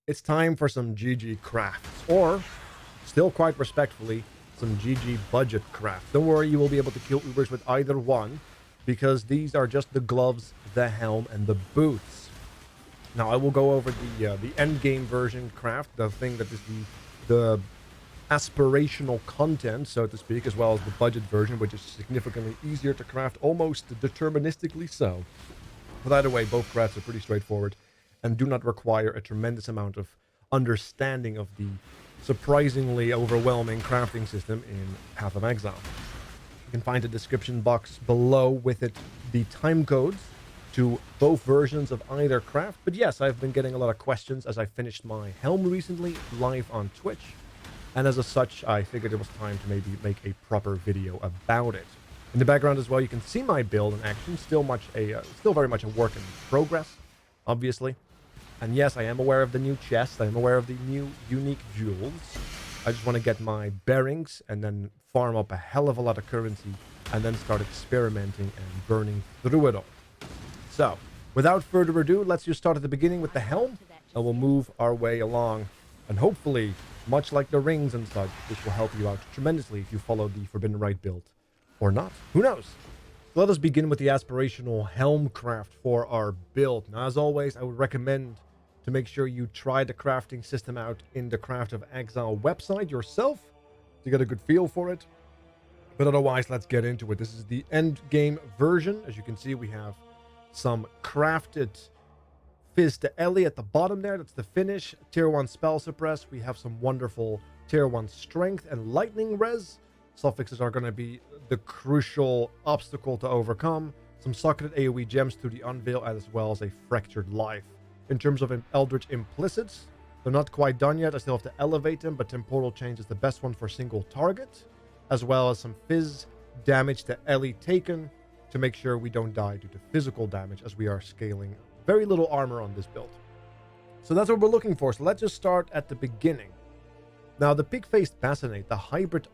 it's time for some GG crafts, or, still quite respectfully, some GG budget crafts. Don't worry, you will be able to kill Ubers with either one, because these are just the gloves, the helm, and the boots. Now, I will go over the end game version craft, the thing that is the aspirational content, so to speak, as well as the budget version, which is significantly easier to craft, almost deterministically so. But either way, both crafts are pretty straightforward and do not require a tremendous amount of understanding of the surprisingly overwhelming crafting system in Path of Exile. You can find a description box below with it the time codes to both versions of either craft. But yes, I've been getting a lot of questions as I finished my Helm recently live on Twitch. And as such, I figured it was time to maybe make a proper video about it. In the background as well, you can see my build in action. Still very much a work in progress, obviously. And yes, I am aware of the new chest. I am aware of the new unique jewels. I just want to get my bearings and then farm up a hell of a lot of currency and then start experimenting and burning through it all. So, without further ado, let's just start at the beginning with the helm, and we'll move our way along. And hopefully, much like the rings and such, this will help you out tremendously if you follow the Forbidden Rite build. Or not. Who knows? So let us begin with the aspirational helm craft for our build. Now, as always, I would recommend to make sure you try the crafting system out in the Craft of Exile website yourself to get a good feel for it. But otherwise, let's get into it. This is the end game version. As you can see, we have some crafted Fizz to Ellie at the bottom there. That's the finish. Tier 1 spell suppress. We have some wonderful Tier 1 strength and lightning res. Suffixes are going to be the crucial obstacle to overcome. Some socketed AoE gems to the unveil, as well as a fractured life. In terms of Eldritch implicits, they're not quite done yet. I still have to elevate them, but Temporal Change is the best one for single target, as well as some Fizz damage to Ellie taken to make sure we don't die due to physical damage, as we are scaling very little armor on this build. So that's what we're looking for. So let's just start at the beginning. Now, the Pig-Faced Bassinate, the hybrid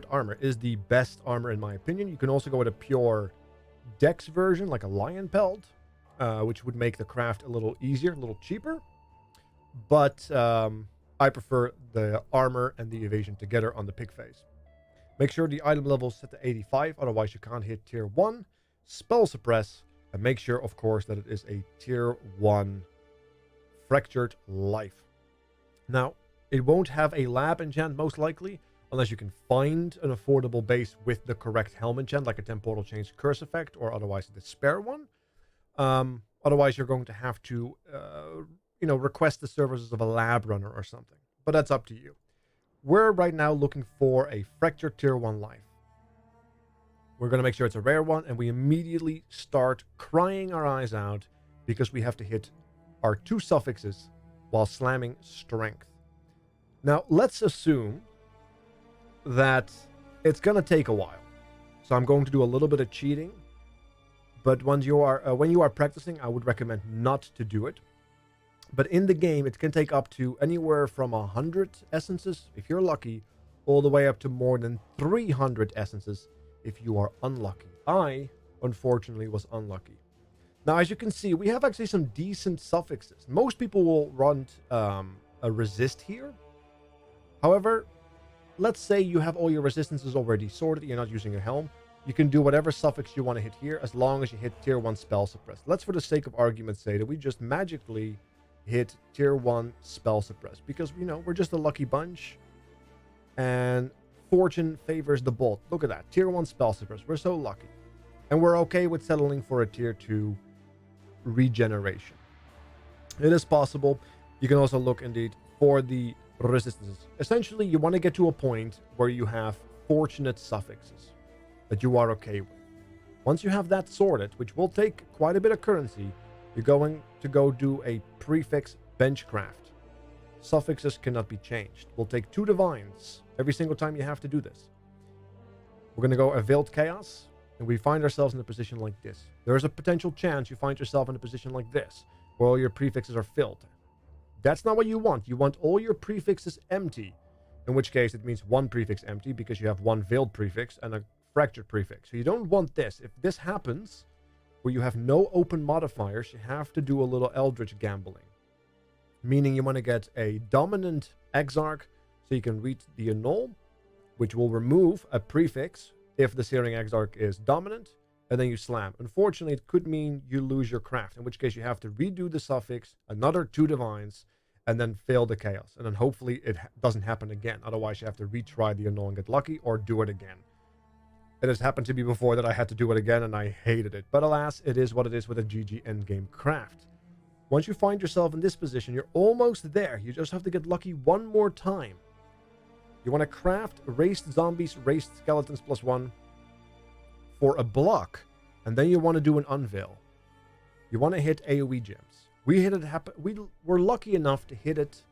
armor, is the best armor in my opinion. You can also go with a pure Dex version, like a Lion Pelt, which would make the craft a little easier, a little cheaper. But I prefer the armor and the evasion together on the Pig-Face. Make sure the item level is set to 85, otherwise you can't hit tier 1. Spell suppress, and make sure, of course, that it is a tier 1 fractured life. Now, it won't have a lab enchant most likely, unless you can find an affordable base with the correct helm enchant, like a Temporal Change curse effect, or otherwise a despair one. Otherwise, you're going to have to, request the services of a lab runner or something. But that's up to you. We're right now looking for a fractured tier 1 life. We're going to make sure it's a rare one, and we immediately start crying our eyes out because we have to hit our 2 suffixes while slamming strength. Now, let's assume that it's going to take a while. So I'm going to do a little bit of cheating. But when you are practicing, I would recommend not to do it. But in the game, it can take up to anywhere from 100 essences, if you're lucky, all the way up to more than 300 essences if you are unlucky. I, unfortunately, was unlucky. Now, as you can see, we have actually some decent suffixes. Most people will run a resist here. However, let's say you have all your resistances already sorted, you're not using a helm. You can do whatever suffix you want to hit here, as long as you hit tier 1 spell suppress. Let's, for the sake of argument, say that we just magically hit tier 1 spell suppress, because, we're just a lucky bunch, and fortune favors the bold. Look at that, tier 1 spell suppress. We're so lucky, and we're okay with settling for a tier 2 regeneration. It is possible. You can also look indeed for the resistances. Essentially, you want to get to a point where you have fortunate suffixes that you are okay with. Once you have that sorted, which will take quite a bit of currency, you're going to go do a prefix benchcraft. Suffixes cannot be changed. We'll take 2 divines every single time you have to do this. We're going to go a Veiled Chaos, and we find ourselves in a position like this. There is a potential chance you find yourself in a position like this, where all your prefixes are filled. That's not what you want. You want all your prefixes empty, in which case it means 1 prefix empty, because you have 1 veiled prefix and a fractured prefix. So you don't want this. If this happens, where you have no open modifiers, you have to do a little Eldritch gambling. meaning you want to get a dominant Exarch so you can read the annul, which will remove a prefix if the Searing Exarch is dominant, and then you slam. Unfortunately, it could mean you lose your craft, in which case you have to redo the suffix, another 2 divines, and then fail the chaos. And then hopefully it doesn't happen again. Otherwise, you have to retry the annul and get lucky, or do it again. It has happened to me before that I had to do it again, and I hated it. But alas, it is what it is with a GG endgame craft. Once you find yourself in this position, you're almost there. You just have to get lucky one more time. You want to craft Raced Zombies, Raced Skeletons +1 for a block, and then you want to do an Unveil. You want to hit AoE gems. We were lucky enough to hit it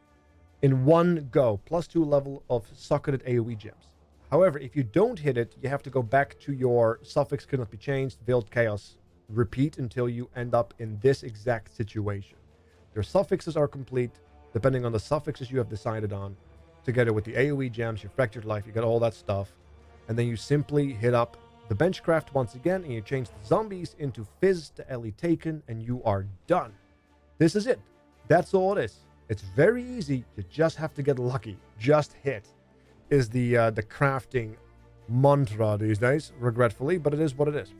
in one go, +2 level of socketed AoE gems. However, if you don't hit it, you have to go back to your suffix cannot be changed, Veiled Chaos. Repeat until you end up in this exact situation. Your suffixes are complete, depending on the suffixes you have decided on. Together with the AoE gems, your Fractured Life, you get all that stuff. And then you simply hit up the Benchcraft once again, and you change the zombies into Fizz to Ellie Taken, and you are done. This is it. That's all it is. It's very easy. You just have to get lucky. Just hit is the crafting mantra these days, regretfully, but it is what it is.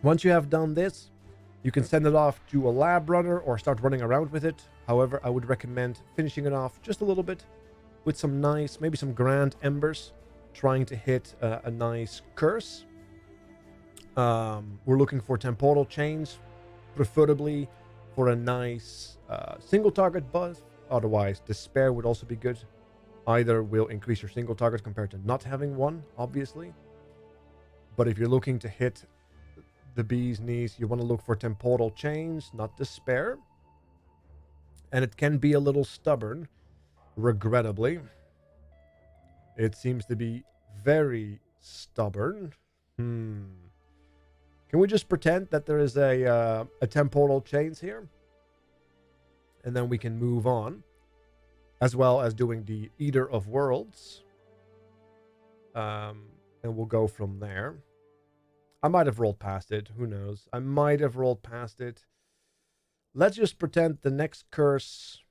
Once you have done this, you can send it off to a lab runner or start running around with it. However, I would recommend finishing it off just a little bit with some nice, maybe some grand embers, trying to hit a nice curse. We're looking for temporal chains, preferably for a nice single target buff. Otherwise, despair would also be good. Either will increase your single target compared to not having one, obviously. But if you're looking to hit the bee's knees, you want to look for temporal chains, not despair. And it can be a little stubborn, regrettably. It seems to be very stubborn. Can we just pretend that there is a temporal chains here? And then we can move on. As well as doing the Eater of Worlds. And we'll go from there. I might have rolled past it. Who knows? I might have rolled past it. Let's just pretend the next curse...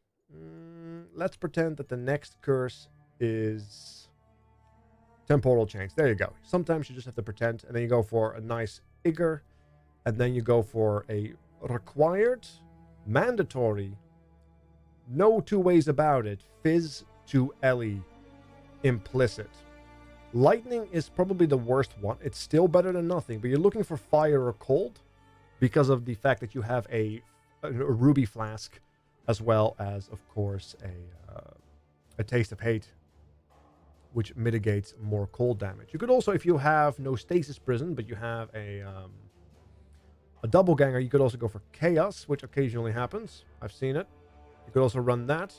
let's pretend that the next curse is temporal chains. There you go. Sometimes you just have to pretend, and then you go for a nice Igor, and then you go for a required, mandatory, no two ways about it, Fizz to Ellie implicit. Lightning is probably the worst one. It's still better than nothing, but you're looking for fire or cold because of the fact that you have a ruby flask, as well as, of course, a taste of hate, which mitigates more cold damage. You could also, if you have no stasis prison, but you have a doppelganger, you could also go for chaos, which occasionally happens. I've seen it. You could also run that,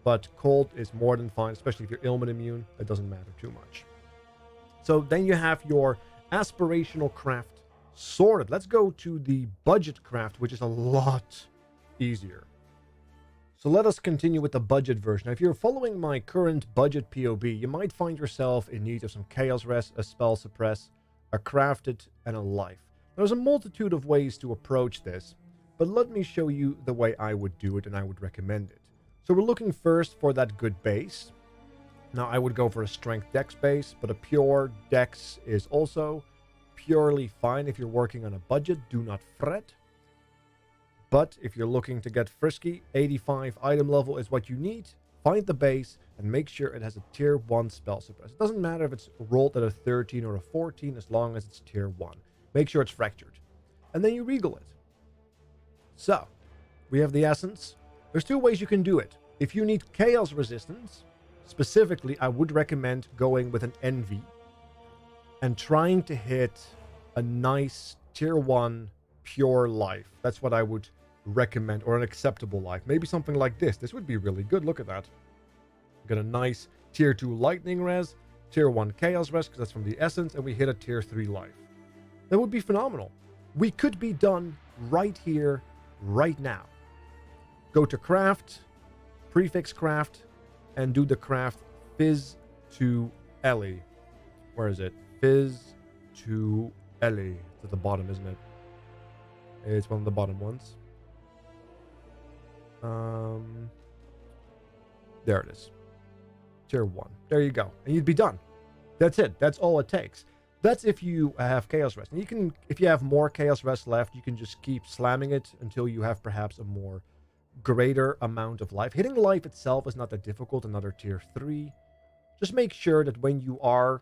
but cold is more than fine, especially if you're ailment immune. It doesn't matter too much. So then you have your aspirational craft sorted. Let's go to the budget craft, which is a lot easier. So let us continue with the budget version. If you're following my current budget POB, you might find yourself in need of some Chaos Rest, a Spell Suppress, a Crafted, and a Life. There's a multitude of ways to approach this, but let me show you the way I would do it and I would recommend it. So we're looking first for that good base. Now I would go for a strength dex base, but a pure dex is also purely fine if you're working on a budget. Do not fret. But if you're looking to get frisky, 85 item level is what you need. Find the base and make sure it has a tier 1 spell suppress. It doesn't matter if it's rolled at a 13 or a 14 as long as it's tier 1. Make sure it's fractured. And then you regal it. So, we have the essence. There's two ways you can do it. If you need chaos resistance, specifically, I would recommend going with an envy and trying to hit a nice tier 1 pure life. That's what I would recommend, or an acceptable life. Maybe something like this. This would be really good. Look at that. Got a nice tier 2 lightning res, tier 1 chaos res, because that's from the essence, and we hit a tier 3 life. That would be phenomenal. We could be done right here, right now. Go to craft, prefix craft, and do the craft Fizz to Ellie. Where is it? Fizz to Ellie. It's at the bottom, isn't it? It's one of the bottom ones. There it is. Tier 1. There you go. And you'd be done. That's it. That's all it takes. That's if you have Chaos Rest. And you can, if you have more Chaos Rest left, you can just keep slamming it until you have perhaps a more greater amount of life. Hitting life itself is not that difficult, another tier 3. Just make sure that when you are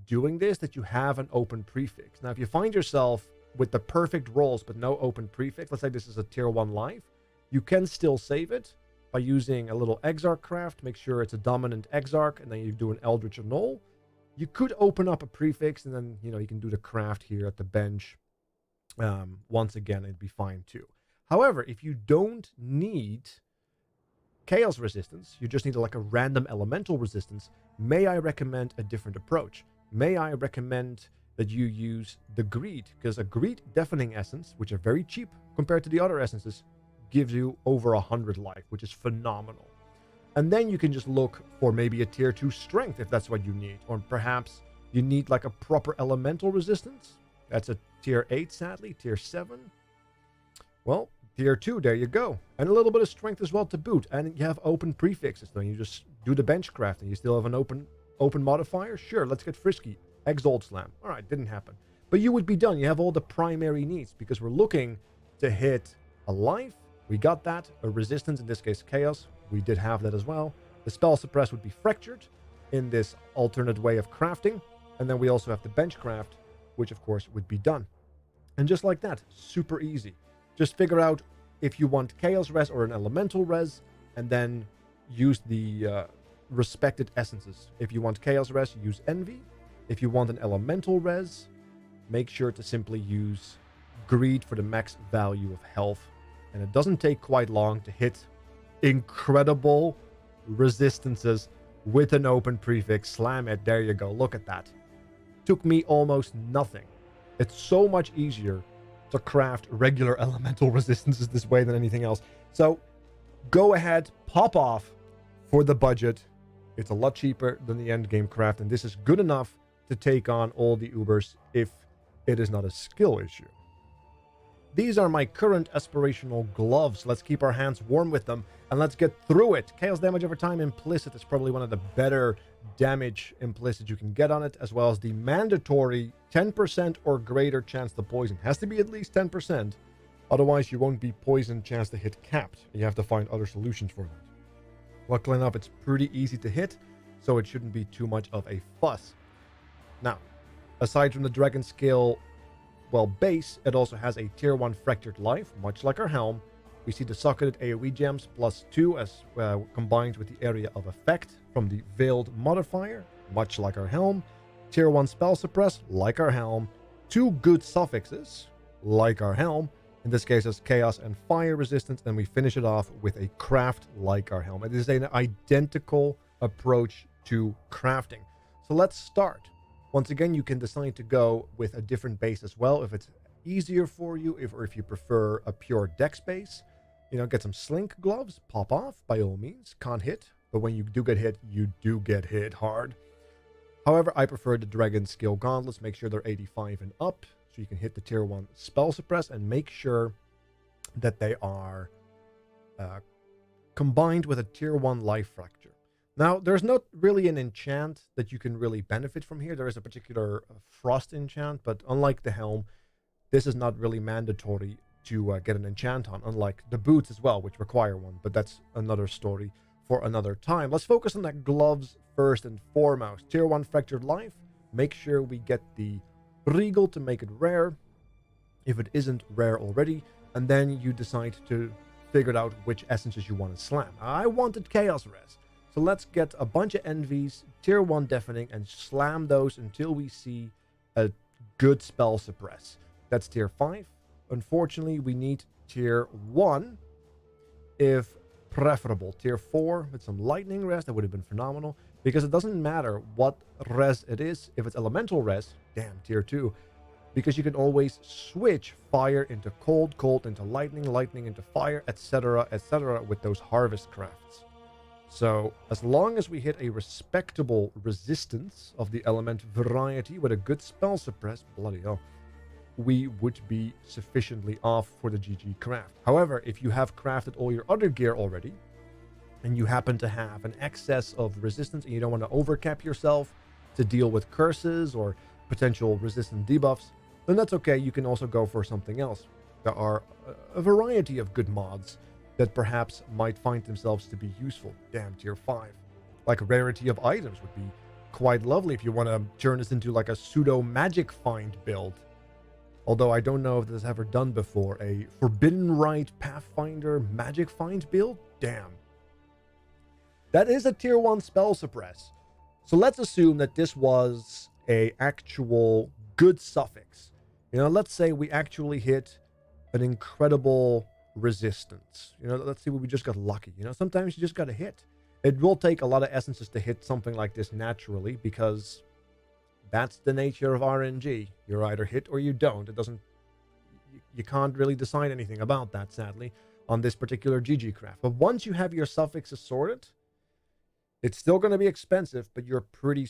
doing this, that you have an open prefix. Now, if you find yourself with the perfect rolls but no open prefix, let's say this is a tier 1 life, you can still save it by using a little Exarch craft. Make sure it's a dominant Exarch, and then you do an Eldritch Annul. You could open up a prefix, and then, you can do the craft here at the bench. Once again, it'd be fine too. However, if you don't need Chaos Resistance, you just need like a random elemental resistance, may I recommend a different approach? May I recommend that you use the Greed? Because a Greed Deafening Essence, which are very cheap compared to the other essences, gives you over 100 life, which is phenomenal. And then you can just look for maybe a tier 2 strength if that's what you need. Or perhaps you need like a proper elemental resistance. That's a tier 8, sadly. Tier 7. Well, tier 2, there you go. And a little bit of strength as well to boot. And you have open prefixes. Then you just do the bench craft and you still have an open modifier. Sure, let's get frisky. Exalt Slam. All right, didn't happen. But you would be done. You have all the primary needs because we're looking to hit a life. We got that. A resistance, in this case chaos. We did have that as well. The spell suppress would be fractured in this alternate way of crafting. And then we also have the bench craft, which of course would be done. And just like that, super easy. Just figure out if you want chaos res or an elemental res, and then use the respected essences. If you want chaos res, use envy. If you want an elemental res, make sure to simply use greed for the max value of health. And it doesn't take quite long to hit incredible resistances with an open prefix. Slam it. There you go. Look at that. Took me almost nothing. It's so much easier to craft regular elemental resistances this way than anything else. So go ahead, pop off for the budget. It's a lot cheaper than the end game craft, and this is good enough to take on all the Ubers if it is not a skill issue. These are my current aspirational gloves. Let's keep our hands warm with them, and let's get through it. Chaos damage over time implicit is probably one of the better damage implicit you can get on it, as well as the mandatory 10% or greater chance to poison. Has to be at least 10%. Otherwise, you won't be poisoned chance to hit capped. You have to find other solutions for that. Luckily enough, it's pretty easy to hit, so it shouldn't be too much of a fuss. Now, aside from the dragon skill, base, it also has a tier 1 fractured life, much like our Helm. We see the socketed AoE gems +2 as combined with the area of effect from the veiled modifier, much like our Helm. Tier 1 spell suppress, like our Helm. 2 good suffixes, like our Helm. In this case, as chaos and fire resistance, and we finish it off with a craft like our Helm. It is an identical approach to crafting. So let's start. Once again, you can decide to go with a different base as well if it's easier for you, or if you prefer a pure dex base. Get some slink gloves, pop off by all means. Can't hit, but when you do get hit, you do get hit hard. However, I prefer the dragon skill gauntlets. Make sure they're 85 and up, so you can hit the tier 1 spell suppress, and make sure that they are combined with a tier 1 life fracture. Now, there's not really an enchant that you can really benefit from here. There is a particular frost enchant, but unlike the Helm, this is not really mandatory to get an enchant on, unlike the boots as well, which require one, but that's another story for another time. Let's focus on the gloves first and foremost. Tier 1 fractured life. Make sure we get the regal to make it rare, if it isn't rare already, and then you decide to figure out which essences you want to slam. I wanted chaos res. So let's get a bunch of envies, tier 1 deafening, and slam those until we see a good spell suppress. That's tier 5. Unfortunately, we need tier 1, if preferable. Tier 4 with some lightning res, that would have been phenomenal, because it doesn't matter what res it is. If it's elemental res, damn, tier 2, because you can always switch fire into cold, cold into lightning, lightning into fire, etc., etc., with those harvest crafts. So, as long as we hit a respectable resistance of the element variety with a good spell suppress, bloody hell, we would be sufficiently off for the GG craft. However, if you have crafted all your other gear already, and you happen to have an excess of resistance and you don't want to overcap yourself to deal with curses or potential resistant debuffs, then that's okay. You can also go for something else. There are a variety of good mods that perhaps might find themselves to be useful. Damn, tier 5. Like rarity of items would be quite lovely if you want to turn this into like a pseudo magic find build. Although I don't know if this is ever done before. A Forbidden Rite Pathfinder magic find build? Damn. That is a tier 1 spell suppress. So let's assume that this was a actual good suffix. You know, let's say we actually hit an incredible resistance. You know, let's say we just got lucky. You know, sometimes you just got to hit. It will take a lot of essences to hit something like this naturally, because that's the nature of RNG. You're either hit or you don't. It doesn't... You can't really decide anything about that, sadly, on this particular GG craft. But once you have your suffixes sorted, it's still going to be expensive, but you're pretty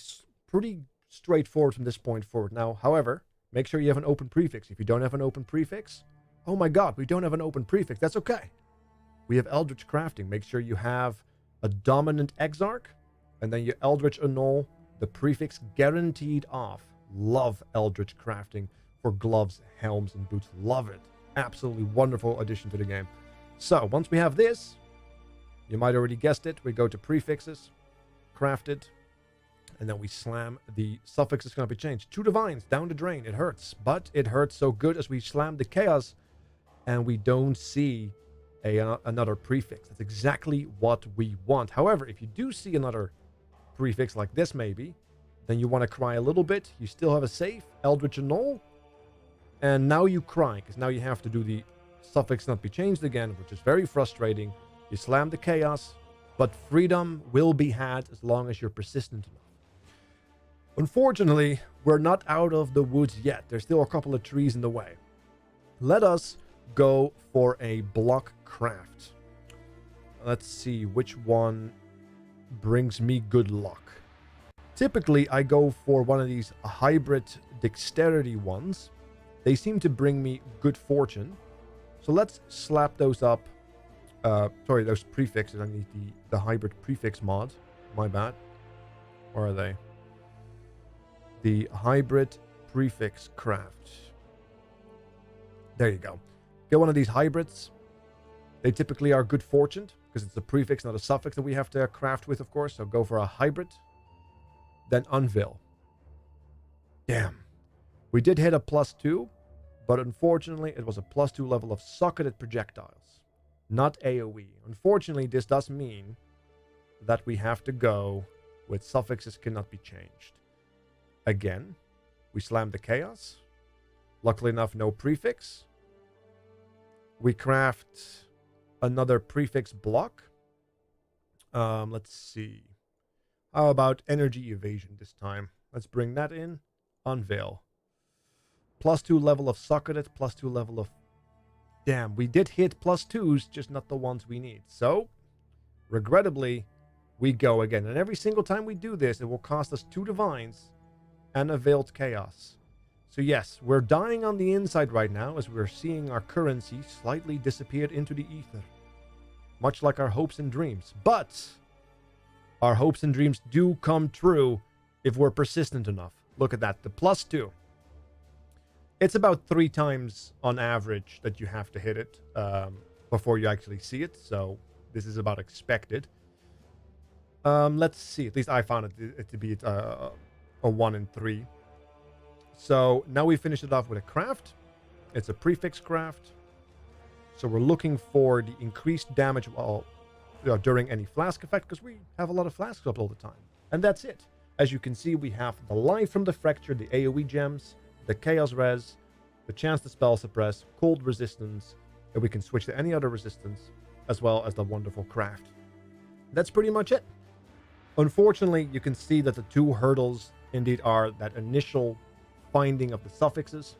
straightforward from this point forward. Now, however, make sure you have an open prefix. If you don't have an open prefix, oh my god, we don't have an open prefix. That's okay. We have Eldritch Crafting. Make sure you have a dominant Exarch, and then you Eldritch Annul, the prefix guaranteed off. Love Eldritch Crafting for gloves, helms, and boots. Love it. Absolutely wonderful addition to the game. So, once we have this, you might already guessed it, we go to prefixes, crafted, and then we slam the suffix is going to be changed. 2 divines down the drain. It hurts, but it hurts so good as we slam the chaos and we don't see another prefix. That's exactly what we want. However, if you do see another prefix like this maybe, then you want to cry a little bit. You still have a save, Eldritch Annul, and now you cry, because now you have to do the suffix not be changed again, which is very frustrating. You slam the chaos, but freedom will be had as long as you're persistent enough. Unfortunately, we're not out of the woods yet. There's still a couple of trees in the way. Let us go for a block craft. Let's see which one brings me good luck. Typically, I go for one of these hybrid dexterity ones. They seem to bring me good fortune. So let's slap those up. Sorry, those prefixes. I need the hybrid prefix mod. My bad. Where are they? The hybrid prefix craft. There you go. Get one of these hybrids. They typically are good fortuned, because it's a prefix, not a suffix that we have to craft with, of course. So go for a hybrid. Then unveil. Damn. We did hit a +2, but unfortunately it was a +2 level of socketed projectiles, not AoE. Unfortunately, this does mean that we have to go with suffixes cannot be changed. Again, we slam the chaos. Luckily enough, no prefix. We craft another prefix block. Let's see. How about energy evasion this time? Let's bring that in. Unveil. +2 level of socketed, +2 level of... Damn, we did hit +2s, just not the ones we need. So, regrettably, we go again. And every single time we do this, it will cost us 2 divines and a veiled chaos. So yes, we're dying on the inside right now as we're seeing our currency slightly disappear into the ether. Much like our hopes and dreams. But our hopes and dreams do come true if we're persistent enough. Look at that, the +2. It's about 3 times on average that you have to hit it before you actually see it. So this is about expected. Let's see. At least I found it to be a 1 in 3. So now we finish it off with a craft. It's a prefix craft. So we're looking for the increased damage while during any flask effect, because we have a lot of flasks up all the time. And that's it. As you can see, we have the life from the fracture, the AoE gems, the chaos res, the chance to spell suppress, cold resistance, and we can switch to any other resistance, as well as the wonderful craft. That's pretty much it. Unfortunately, you can see that the 2 hurdles indeed are that initial finding of the suffixes.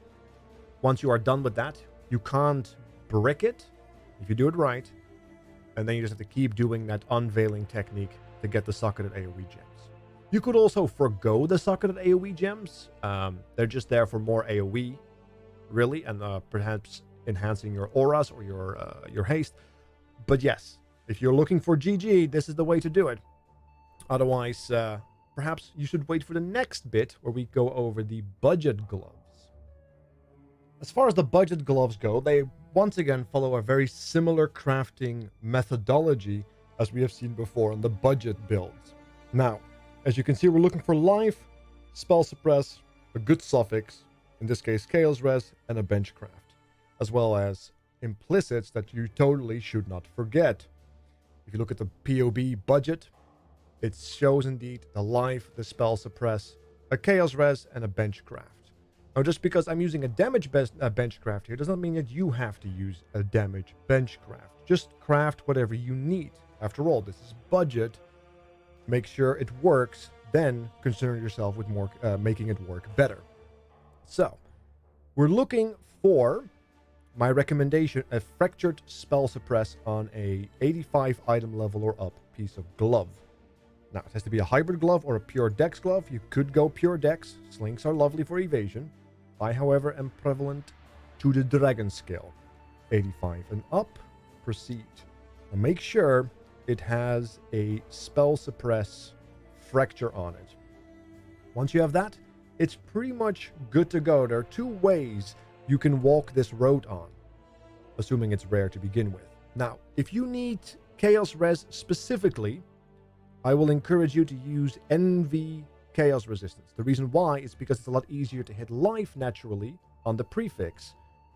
Once you are done with that, you can't brick it if you do it right, and then you just have to keep doing that unveiling technique to get the socketed AoE gems. You could also forgo the socketed AoE gems. They're just there for more AoE, really, and perhaps enhancing your auras or your haste. But yes, If you're looking for GG, this is the way to do it. Otherwise, perhaps you should wait for the next bit where we go over the budget gloves. As far as the budget gloves go, they once again follow a very similar crafting methodology as we have seen before in the budget builds. Now, as you can see, we're looking for life, spell suppress, a good suffix, in this case chaos res, and a benchcraft, as well as implicits that you totally should not forget. If you look at the POE budget, it shows indeed the life, the spell suppress, a chaos res, and a benchcraft. Now, just because I'm using a damage benchcraft here does not mean that you have to use a damage benchcraft. Just craft whatever you need. After all, this is budget. Make sure it works, then concern yourself with more making it work better. So, we're looking for, my recommendation, a fractured spell suppress on a 85 item level or up piece of glove. Now, it has to be a hybrid glove or a pure dex glove. You could go pure dex. Slinks are lovely for evasion. I, however, am prevalent to the dragon scale. 85 and up, proceed. And make sure it has a spell suppress fracture on it. Once you have that, it's pretty much good to go. There are two ways you can walk this road on, assuming it's rare to begin with. Now, if you need Chaos Res specifically, I will encourage you to use NV Chaos Resistance. The reason why is because it's a lot easier to hit life naturally on the prefix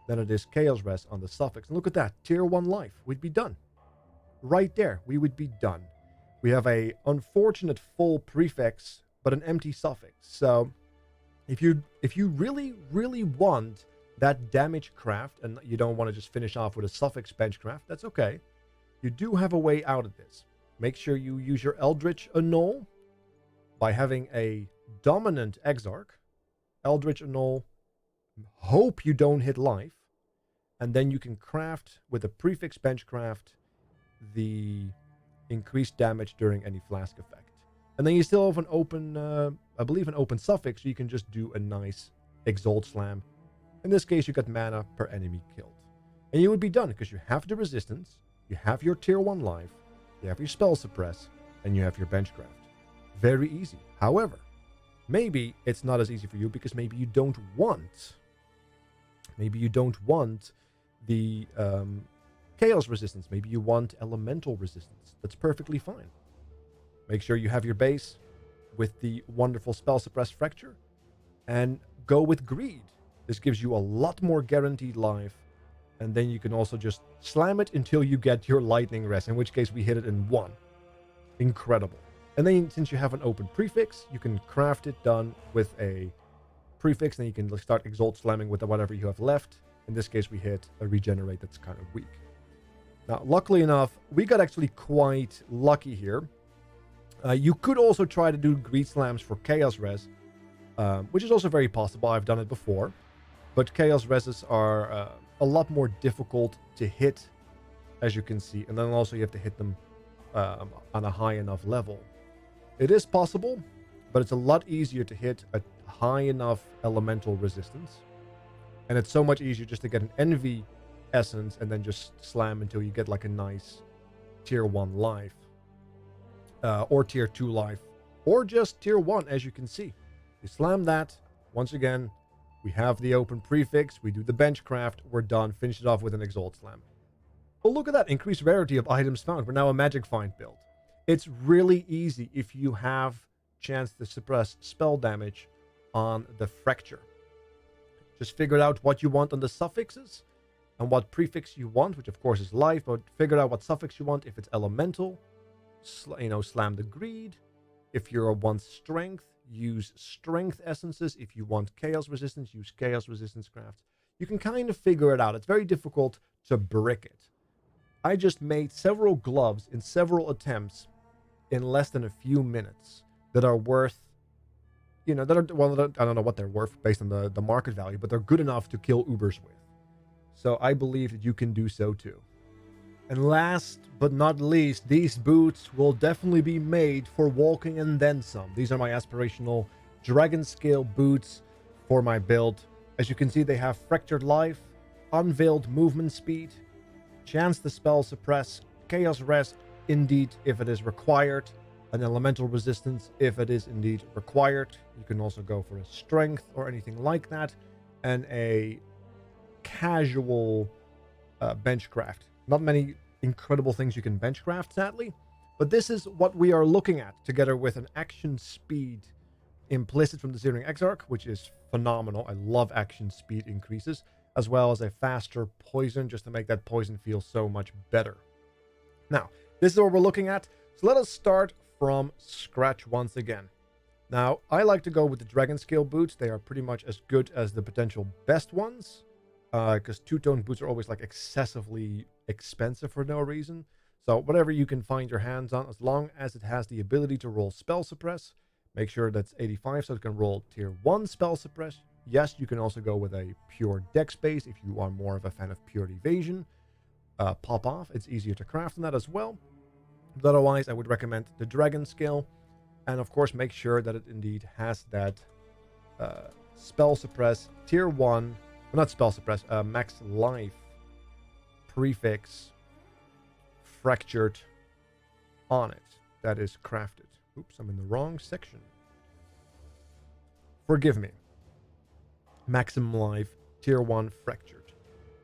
than it is Chaos Res on the suffix. And look at that, tier 1 life. We'd be done. Right there, we would be done. We have a unfortunate full prefix, but an empty suffix. So if you really want that damage craft and you don't want to just finish off with a suffix bench craft, that's okay. You do have a way out of this. Make sure you use your Eldritch Annul by having a dominant Exarch. Eldritch Annul, hope you don't hit life, and then you can craft with a prefix bench craft the increased damage during any flask effect. And then you still have an open, I believe an open suffix, so you can just do a nice Exalt Slam. In this case, you got mana per enemy killed. And you would be done, because you have the resistance, you have your tier 1 life, you have your spell suppress, and you have your benchcraft. Very easy. However, maybe it's not as easy for you because maybe you don't want the chaos resistance. Maybe you want elemental resistance. That's perfectly fine. Make sure you have your base with the wonderful spell suppress fracture and go with greed. This gives you a lot more guaranteed life, and then you can also just slam it until you get your lightning rest, in which case we hit it in 1. Incredible. And then since you have an open prefix, you can craft it done with a prefix, and you can start Exalt Slamming with whatever you have left. In this case, we hit a regenerate that's kind of weak. Now, luckily enough, we got actually quite lucky here. You could also try to do greed slams for Chaos Res, which is also very possible. I've done it before. But Chaos Reses are a lot more difficult to hit, as you can see. And then also you have to hit them on a high enough level. It is possible, but it's a lot easier to hit a high enough elemental resistance. And it's so much easier just to get an Envy Essence and then just slam until you get like a nice tier 1 life. Or tier 2 life. Or just tier 1, as you can see. You slam that. Once again, we have the open prefix. We do the benchcraft. We're done. Finish it off with an Exalt Slam. Well, look at that. Increased rarity of items found. We're now a magic find build. It's really easy if you have chance to suppress spell damage on the fracture. Just figure out what you want on the suffixes and what prefix you want, which of course is life, but figure out what suffix you want. If it's elemental, slam the greed. If you're a 1 strength, use strength essences. If you want chaos resistance, use chaos resistance crafts. You can kind of figure it out. It's very difficult to brick it. I just made several gloves in several attempts in less than a few minutes that are worth, I don't know what they're worth based on the market value, but they're good enough to kill Ubers with. So I believe that you can do so too. And last but not least, these boots will definitely be made for walking and then some. These are my aspirational dragon scale boots for my build. As you can see, they have fractured life, unveiled movement speed, chance to spell suppress, chaos res indeed if it is required, an elemental resistance if it is indeed required. You can also go for a strength or anything like that, and a casual benchcraft. Not many incredible things you can benchcraft, sadly, but this is what we are looking at, together with an action speed implicit from the Searing Exarch, which is phenomenal. I love action speed increases, as well as a faster poison, just to make that poison feel so much better. Now, this is what we're looking at, so let us start from scratch once again. Now, I like to go with the Dragon Scale boots. They are pretty much as good as the potential best ones, because two-tone boots are always like excessively expensive for no reason. So whatever you can find your hands on, as long as it has the ability to roll spell suppress, make sure that's 85 so it can roll tier 1 spell suppress. Yes, you can also go with a pure dex base if you are more of a fan of pure evasion. Pop off, it's easier to craft than that as well. But otherwise, I would recommend the Dragon Scale. And of course, make sure that it indeed has that spell suppress tier 1, well, not spell suppress, max life prefix fractured on it. That is crafted. Oops, I'm in the wrong section. Forgive me. Maximum life tier 1 fractured.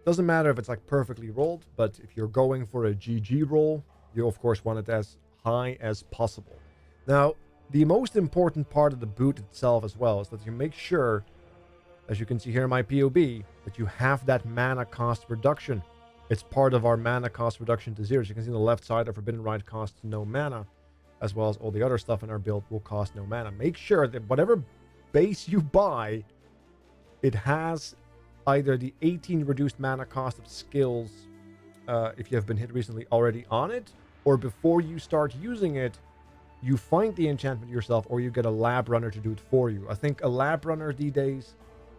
Doesn't matter if it's like perfectly rolled, but if you're going for a GG roll, you of course want it as high as possible. Now, the most important part of the boot itself as well is that you make sure, as you can see here in my POB, that you have that mana cost reduction. It's part of our mana cost reduction to 0. As you can see on the left side, our Forbidden Rite costs no mana, as well as all the other stuff in our build will cost no mana. Make sure that whatever base you buy, it has either the 18 reduced mana cost of skills, if you have been hit recently, already on it, or before you start using it, you find the enchantment yourself, or you get a lab runner to do it for you. I think a lab runner these days,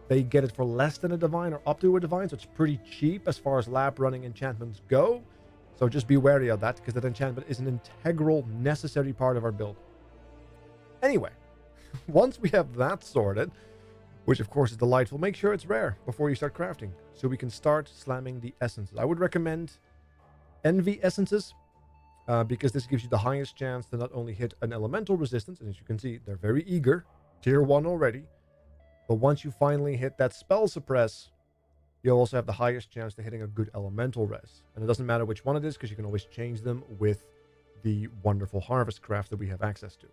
they get it for less than a divine or up to a divine, so it's pretty cheap as far as lab running enchantments go. So just be wary of that, because that enchantment is an integral, necessary part of our build. Anyway, once we have that sorted, which of course is delightful, make sure it's rare before you start crafting, so we can start slamming the essences. I would recommend Envy essences, because this gives you the highest chance to not only hit an elemental resistance, and as you can see, they're very eager, tier 1 already, but once you finally hit that spell suppress, you'll also have the highest chance to hitting a good elemental res. And it doesn't matter which one it is, because you can always change them with the wonderful harvest craft that we have access to.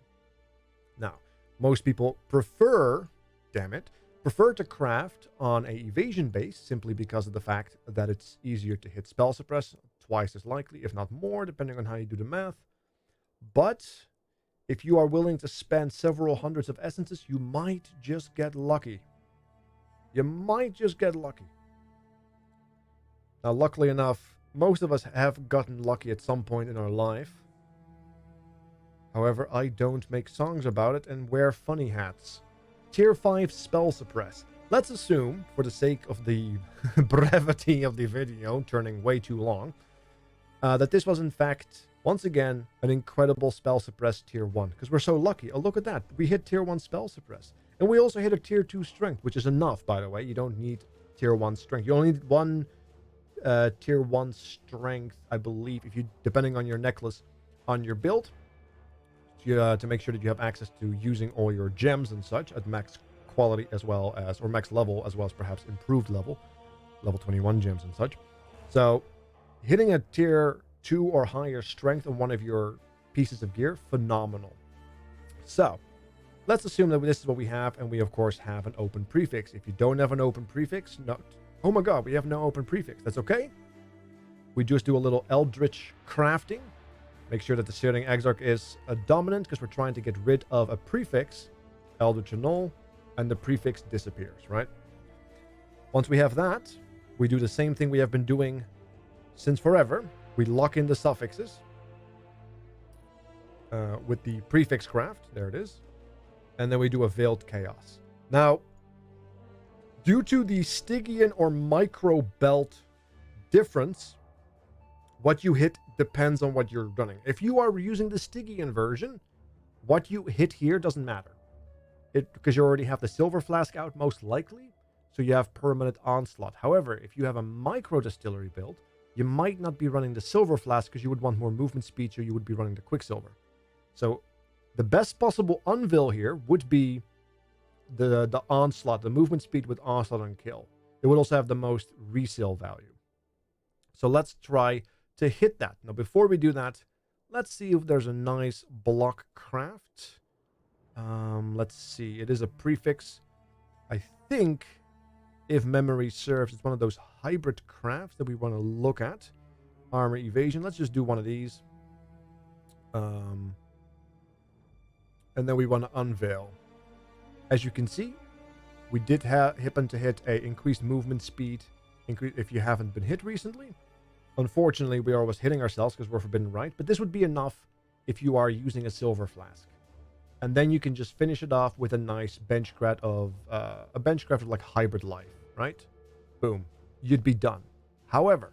Now, most people prefer to craft on a evasion base, simply because of the fact that it's easier to hit spell suppress, twice as likely, if not more, depending on how you do the math. But if you are willing to spend several hundreds of essences, you might just get lucky. You might just get lucky. Now, luckily enough, most of us have gotten lucky at some point in our life. However, I don't make songs about it and wear funny hats. Tier 5 spell suppress. Let's assume, for the sake of the brevity of the video turning way too long, that this was in fact, once again, an incredible spell suppress tier 1. Because we're so lucky. Oh, look at that. We hit tier 1 spell suppress. And we also hit a tier 2 strength, which is enough, by the way. You don't need tier 1 strength. You only need one tier 1 strength, I believe, if you, depending on your necklace, on your build, to make sure that you have access to using all your gems and such at max quality as well as, or max level, as well as perhaps improved level 21 gems and such. So hitting a tier 2 or higher strength on one of your pieces of gear, phenomenal. So let's assume that this is what we have, and we of course have an open prefix. If you don't have an open prefix, no, oh my god, we have no open prefix. That's okay. We just do a little eldritch crafting. Make sure that the Searing Exarch is a dominant, because we're trying to get rid of a prefix, Eldritch Annul, and the prefix disappears, right? Once we have that, we do the same thing we have been doing since forever. We lock in the suffixes with the prefix craft. There it is. And then we do a Veiled Chaos. Now, due to the Stygian or micro belt difference, what you hit depends on what you're running. If you are using the Stygian version, what you hit here doesn't matter. Because you already have the Silver Flask out, most likely, so you have permanent onslaught. However, if you have a micro distillery build, you might not be running the Silver Flask because you would want more movement speed, so you would be running the Quicksilver. So the best possible unveil here would be the Onslaught, the movement speed with Onslaught and Kill. It would also have the most resale value. So let's try to hit that. Now, before we do that, let's see if there's a nice block craft. Let's see. It is a prefix. I think, if memory serves, it's one of those hybrid crafts that we want to look at. Armor evasion. Let's just do one of these. And then we want to unveil. As you can see, we did happen to hit a increased movement speed if you haven't been hit recently. Unfortunately, we are always hitting ourselves because we're forbidden Rite, but this would be enough if you are using a Silver Flask. And then you can just finish it off with a nice benchcraft of like Hybrid Life, right? Boom. You'd be done. However,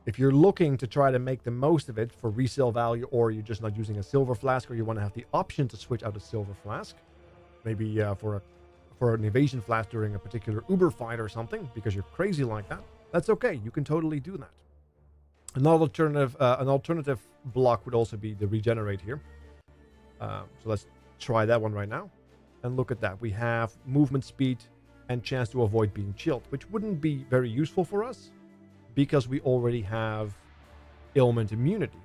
if you're looking to try to make the most of it for resale value, or you're just not using a Silver Flask, or you want to have the option to switch out a Silver Flask, maybe for an evasion flask during a particular Uber fight or something, because you're crazy like that, that's okay. You can totally do that. An alternative block would also be the regenerate here. So let's try that one right now. And look at that. We have movement speed and chance to avoid being chilled, which wouldn't be very useful for us because we already have ailment immunity.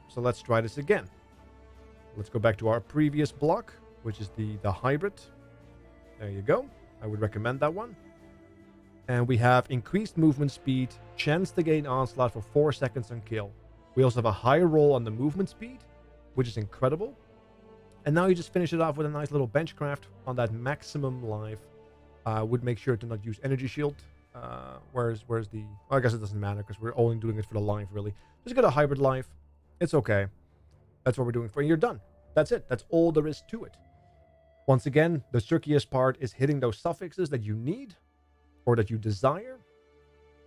So let's try this again. Let's go back to our previous block, which is the hybrid. There you go. I would recommend that one. And we have increased movement speed, chance to gain onslaught for 4 seconds on kill. We also have a higher roll on the movement speed, which is incredible. And now you just finish it off with a nice little benchcraft on that maximum life. Would make sure to not use energy shield. Where's the... Well, I guess it doesn't matter because we're only doing it for the life, really. Just get a hybrid life. It's okay. That's what we're doing for you. You're done. That's it. That's all there is to it. Once again, the trickiest part is hitting those suffixes that you need or that you desire.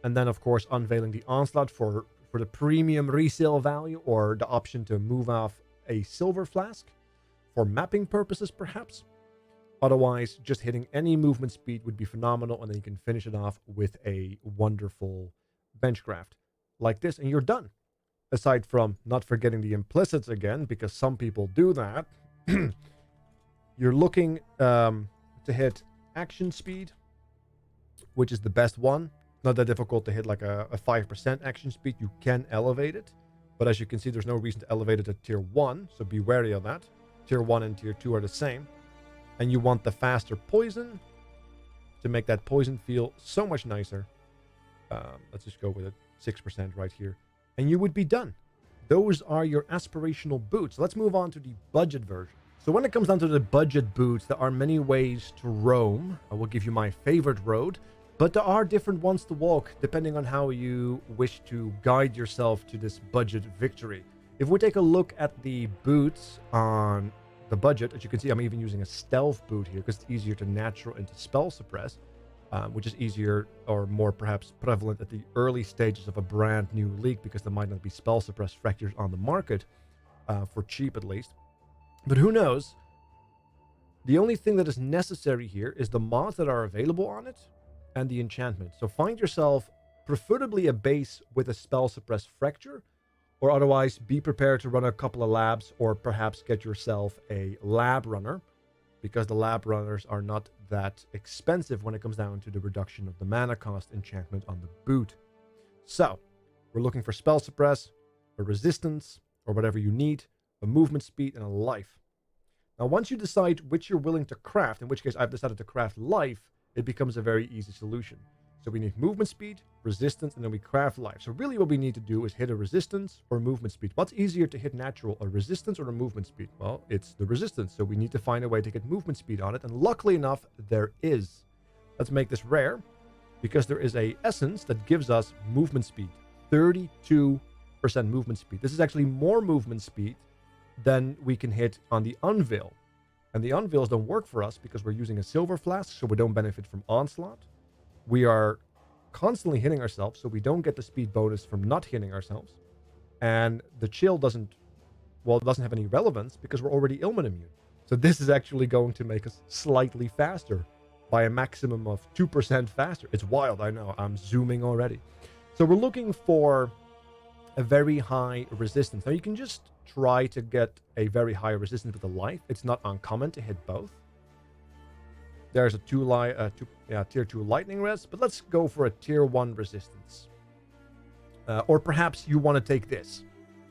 And then, of course, unveiling the onslaught for the premium resale value, or the option to move off a Silver Flask for mapping purposes, perhaps. Otherwise, just hitting any movement speed would be phenomenal, and then you can finish it off with a wonderful benchcraft like this, and you're done. Aside from not forgetting the implicits again, because some people do that. You're looking to hit action speed, which is the best one. Not that difficult to hit like a 5% action speed. You can elevate it. But as you can see, there's no reason to elevate it at tier 1. So be wary of that. Tier 1 and tier 2 are the same. And you want the faster poison to make that poison feel so much nicer. Let's just go with it. 6% right here. And you would be done. Those are your aspirational boots. Let's move on to the budget version. So when it comes down to the budget boots, there are many ways to roam. I will give you my favorite road, but there are different ones to walk depending on how you wish to guide yourself to this budget victory. If we take a look at the boots on the budget, as you can see, I'm even using a stealth boot here because it's easier to natural and to spell suppress, which is easier or more perhaps prevalent at the early stages of a brand new league because there might not be spell suppress fractures on the market, for cheap at least. But who knows? The only thing that is necessary here is the mods that are available on it and the enchantment. So find yourself preferably a base with a spell suppress fracture, or otherwise be prepared to run a couple of labs, or perhaps get yourself a lab runner, because the lab runners are not that expensive when it comes down to the reduction of the mana cost enchantment on the boot. So we're looking for spell suppress, a resistance, or whatever you need, a movement speed, and a life. Now, once you decide which you're willing to craft, in which case I've decided to craft life, it becomes a very easy solution. So we need movement speed, resistance, and then we craft life. So really what we need to do is hit a resistance or movement speed. What's easier to hit natural, a resistance or a movement speed? Well, it's the resistance. So we need to find a way to get movement speed on it. And luckily enough, there is. Let's make this rare, because there is a essence that gives us movement speed. 32% movement speed. This is actually more movement speed than we can hit on the unveil. And the unveils don't work for us because we're using a Silver Flask, so we don't benefit from onslaught. We are constantly hitting ourselves, so we don't get the speed bonus from not hitting ourselves. And the chill doesn't have any relevance because we're already ailment immune. So this is actually going to make us slightly faster by a maximum of 2% faster. It's wild, I know. I'm zooming already. So we're looking for a very high resistance. Now you can just try to get a very high resistance with a life. It's not uncommon to hit both. There's a tier 2 lightning res, but let's go for a tier 1 resistance. Or perhaps you want to take this.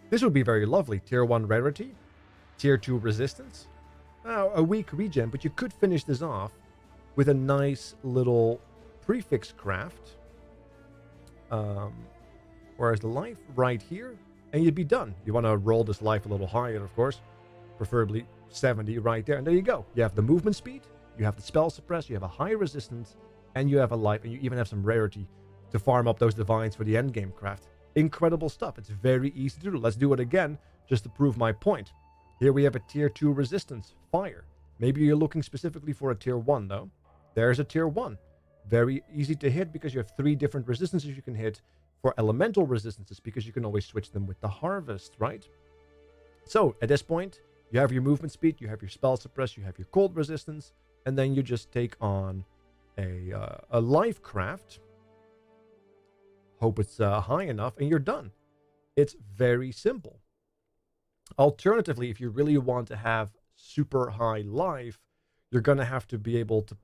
This would be very lovely. Tier 1 rarity, tier 2 resistance. A weak regen, but you could finish this off with a nice little prefix craft. Whereas the life right here, and you'd be done. You want to roll this life a little higher, of course, preferably 70 right there. And there you go. You have the movement speed, you have the spell suppress, you have a high resistance, and you have a life, and you even have some rarity to farm up those divines for the endgame craft. Incredible stuff. It's very easy to do. Let's do it again just to prove my point. Here we have a tier 2 resistance, fire. Maybe you're looking specifically for a tier 1 though. There's a tier 1. Very easy to hit because you have 3 different resistances you can hit for elemental resistances, because you can always switch them with the harvest, right? So at this point, you have your movement speed, you have your spell suppress, you have your cold resistance, and then you just take on a life craft. Hope it's high enough, and you're done. It's very simple. Alternatively, if you really want to have super high life, you're going to have to be able to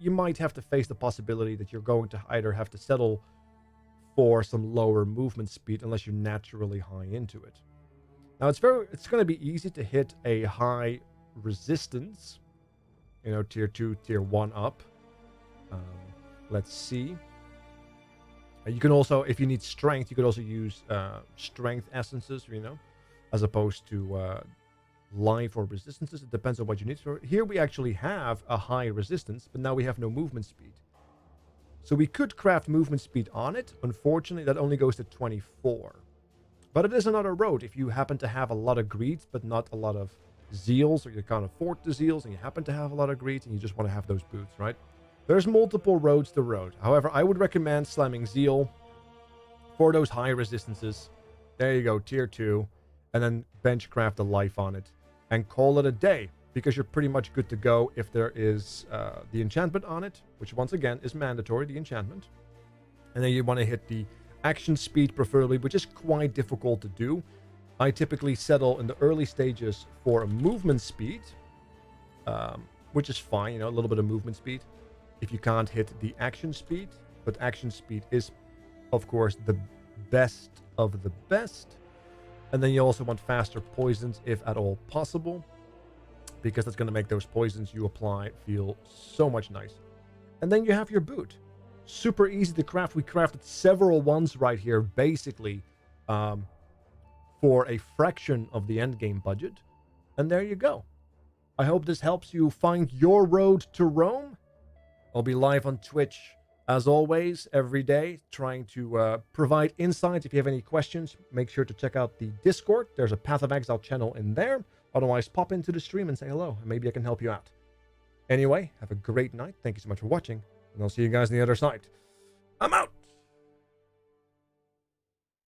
you might have to face the possibility that you're going to either have to settle for some lower movement speed unless you're naturally high into it. Now it's going to be easy to hit a high resistance, tier 2, tier 1 up. Let's see. You can also, if you need strength, you could also use strength essences, as opposed to life or resistances. It depends on what you need. So here we actually have a high resistance, but now we have no movement speed. So we could craft movement speed on it. Unfortunately, that only goes to 24. But it is another road. If you happen to have a lot of greeds, but not a lot of zeals, or you can't afford the zeals, and you happen to have a lot of greeds, and you just want to have those boots, right? There's multiple roads to road. However, I would recommend slamming zeal for those high resistances. There you go, tier 2. And then bench craft a life on it. And call it a day, because you're pretty much good to go if there is the enchantment on it, which once again is mandatory, the enchantment. And then you want to hit the action speed preferably, which is quite difficult to do. I typically settle in the early stages for a movement speed, which is fine, a little bit of movement speed. If you can't hit the action speed, but action speed is, of course, the best of the best. And then you also want faster poisons if at all possible, because that's going to make those poisons you apply feel so much nicer. And then you have your boot. Super easy to craft. We crafted several ones right here, basically, for a fraction of the endgame budget. And there you go. I hope this helps you find your road to Rome. I'll be live on Twitch, as always, every day, trying to provide insights. If you have any questions, make sure to check out the Discord. There's a Path of Exile channel in there. Otherwise, pop into the stream and say hello, and maybe I can help you out. Anyway, have a great night. Thank you so much for watching, and I'll see you guys on the other side. I'm out!